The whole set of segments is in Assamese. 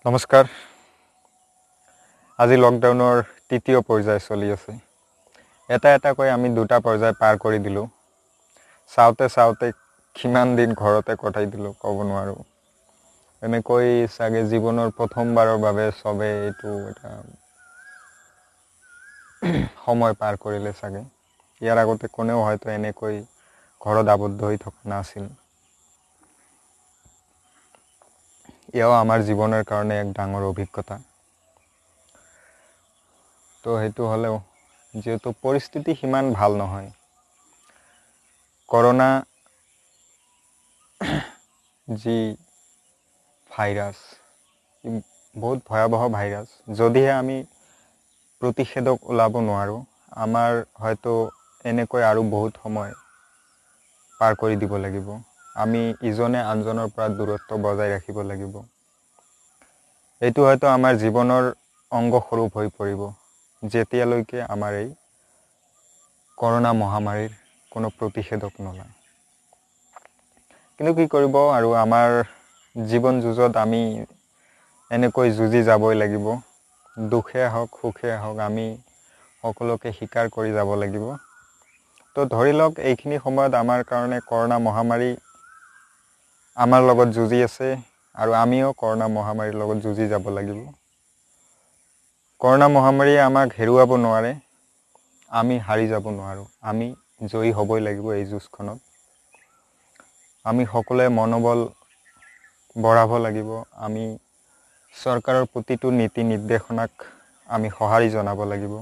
নমস্কাৰ। আজি লকডাউনৰ তৃতীয় পৰ্যায় চলি আছে। এটা আমি দুটা পৰ্যায় পাৰ কৰি দিলোঁ। চাওঁতে কিমান দিন ঘৰতে কটাই দিলোঁ ক'ব নোৱাৰোঁ। এনেকৈ চাগে জীৱনৰ প্ৰথমবাৰৰ বাবে চবে এইটো এটা সময় পাৰ কৰিলে চাগে। ইয়াৰ আগতে কোনেও হয়তো এনেকৈ ঘৰত আবদ্ধ হৈ থকা নাছিল। এয়াও আমাৰ জীৱনৰ কাৰণে এক ডাঙৰ অভিজ্ঞতা। তো সেইটো হ'লেও যেহেতু পৰিস্থিতি সিমান ভাল নহয়। কৰোনা যি ভাইৰাছ, বহুত ভয়াৱহ ভাইৰাছ। যদিহে আমি প্ৰতিষেধক ওলাব নোৱাৰোঁ, আমাৰ হয়তো এনেকৈ আৰু বহুত সময় পাৰ কৰি দিব লাগিব। আমি ইজনে আনজনৰ পৰা দূৰত্ব বজাই ৰাখিব লাগিব। এইটো হয়তো আমাৰ জীৱনৰ অংগস্বৰূপ হৈ পৰিব, যেতিয়ালৈকে আমাৰ এই কৰোনা মহামাৰীৰ কোনো প্ৰতিষেধক নোলায়। কিন্তু কি কৰিব আৰু, আমাৰ জীৱন যুঁজত আমি এনেকৈ যুঁজি যাবই লাগিব। দুখে হওক সুখে হওক আমি সকলোকে স্বীকাৰ কৰি যাব লাগিব। তো ধৰি লওক এইখিনি সময়ত আমাৰ কাৰণে কৰোনা মহামাৰী আমাৰ লগত যুঁজি আছে আৰু আমিও কৰোনা মহামাৰীৰ লগত যুঁজি যাব লাগিব। কৰোনা মহামাৰীয়ে আমাক হেৰুৱাব নোৱাৰে, আমি হাৰি যাব নোৱাৰোঁ। আমি জয়ী হ'বই লাগিব এই যুঁজখনত। আমি সকলোৱে মনোবল বঢ়াব লাগিব। আমি চৰকাৰৰ প্ৰতিটো নীতি নিৰ্দেশনাক আমি সঁহাৰি জনাব লাগিব।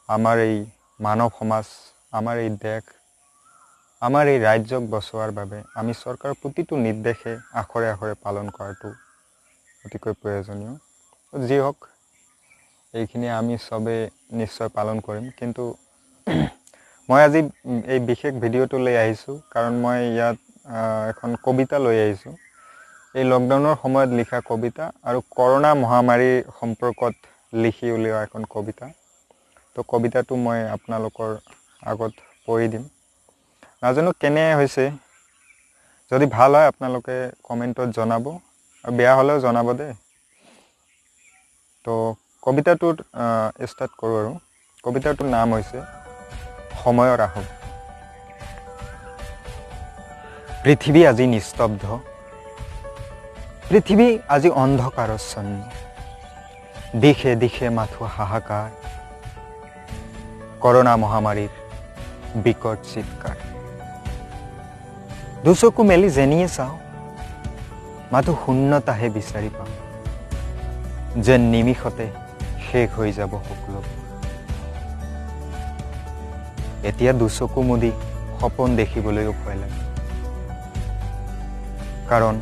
আমাৰ এই মানৱ সমাজ, আমাৰ এই দেশ, আমাৰ এই ৰাজ্যক বচোৱাৰ বাবে আমি চৰকাৰৰ প্ৰতিটো নিৰ্দেশে আখৰে আখৰে পালন কৰাটো অতিকৈ প্ৰয়োজনীয়। যি হওক, এইখিনি আমি চবে নিশ্চয় পালন কৰিম। কিন্তু মই আজি এই বিশেষ ভিডিঅ'টো লৈ আহিছোঁ কাৰণ মই ইয়াত এখন কবিতা লৈ আহিছোঁ। এই লকডাউনৰ সময়ত লিখা কবিতা আৰু কৰোনা মহামাৰীৰ সম্পৰ্কত লিখি উলিওৱা এখন কবিতা। তো কবিতাটো মই আপোনালোকৰ আগত পঢ়ি দিম। নাজানো কেনে হৈছে, যদি ভাল হয় আপোনালোকে কমেণ্টত জনাব, আৰু বেয়া হ'লেও জনাব দেই। তো কবিতাটোত ষ্টাৰ্ট কৰোঁ আৰু। কবিতাটোৰ নাম হৈছে সময়ৰ আহোঁ। পৃথিৱী আজি নিস্তব্ধ, পৃথিৱী আজি অন্ধকাৰচ্ছন্ন। দিশে দিশে মাথো হাহাকাৰ, কৰোনা মহামাৰীৰ বিকট চিৎকাৰ। দুচকু মেলি যেনিয়ে চাওঁ, মাথো শূন্যতাহে বিচাৰি পাওঁ। যেন নিমিষতে শেষ হৈ যাব সকলোবোৰ। এতিয়া দুচকু মুদি সপোন দেখিবলৈও ভয় লাগে, কাৰণ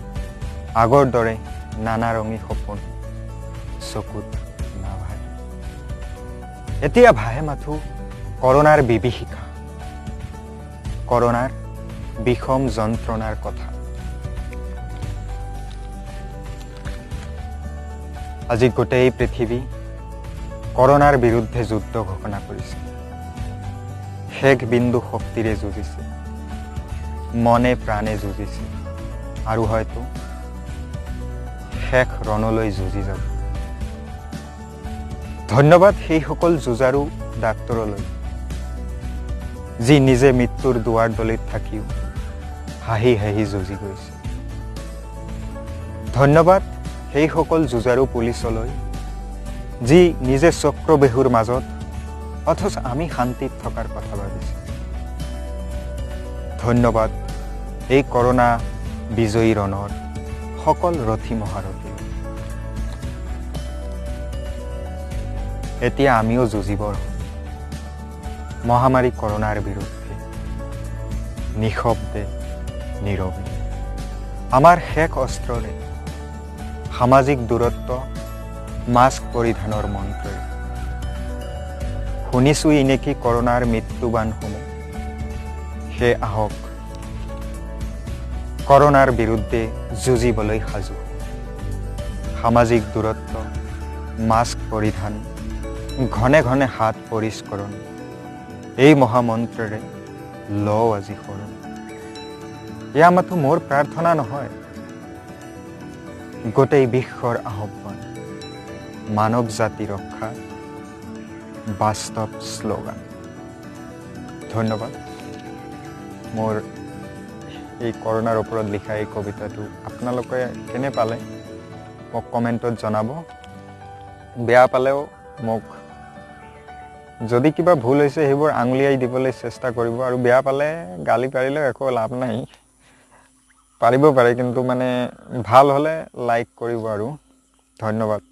আগৰ দৰে নানা ৰঙী সপোন চকুত নাভাহে। এতিয়া ভাহে মাথো কৰোনাৰ বিভীষিকা, কৰোনাৰ বিষম যন্ত্ৰণাৰ কথা। আজি গোটেই পৃথিৱী কৰোনাৰ বিৰুদ্ধে যুদ্ধ ঘোষণা কৰিছে। শেষ বিন্দু শক্তিৰে যুঁজিছে, মনে প্ৰাণে যুঁজিছে, আৰু হয়তো শেষ ৰণলৈ যুঁজি যাব। ধন্যবাদ সেই সকল যুঁজাৰু ডাক্তৰলৈ, যি নিজে মৃত্যুৰ দুৱাৰ দলিত থাকিও হাঁহি হাঁহি যুঁজি গৈছে। ধন্যবাদ সেই সকল যুঁজাৰু পুলিচলৈ, যি নিজে চক্ৰবেহুৰ মাজত অথচ আমি শান্তিত থকাৰ কথা ভাবিছে। ধন্যবাদ এই কৰোনা বিজয়ী ৰণৰ সকল ৰথী মহাৰথী। এতিয়া আমিও যুঁজিব মহামাৰী কৰোনাৰ বিৰুদ্ধে, নিঃশব্দে নীৰৱে। আমাৰ শেষ অস্ত্ৰৰে সামাজিক দূৰত্ব, মাস্ক পৰিধানৰ মন্ত্ৰৰে। শুনিছোঁ এনেকি কৰোনাৰ মৃত্যুবাণসমূহ, সে আহক কৰোনাৰ বিৰুদ্ধে যুঁজিবলৈ সাজু। সামাজিক দূৰত্ব, মাস্ক পৰিধান, ঘনে ঘনে হাত পৰিষ্কৰণ, এই মহামন্ত্ৰৰে লওঁ আজি শৰণ। এয়া মাথো মোৰ প্ৰাৰ্থনা নহয়, গোটেই বিশ্বৰ আহ্বান, মানৱ জাতি ৰক্ষা, বাস্তৱ শ্লোগান। ধন্যবাদ। মোৰ এই কৰোণাৰ ওপৰত লিখা এই কবিতাটো আপোনালোকে কেনে পালে মোক কমেণ্টত জনাব। বেয়া পালেও মোক যদি কিবা ভুল হৈছে সেইবোৰ আঙুলিয়াই দিবলৈ চেষ্টা কৰিব, আৰু বেয়া পালে গালি পাৰিলেও একো লাভ নাই, পাৰিব পাৰে, কিন্তু মানে ভাল হ'লে লাইক কৰিব আৰু। ধন্যবাদ।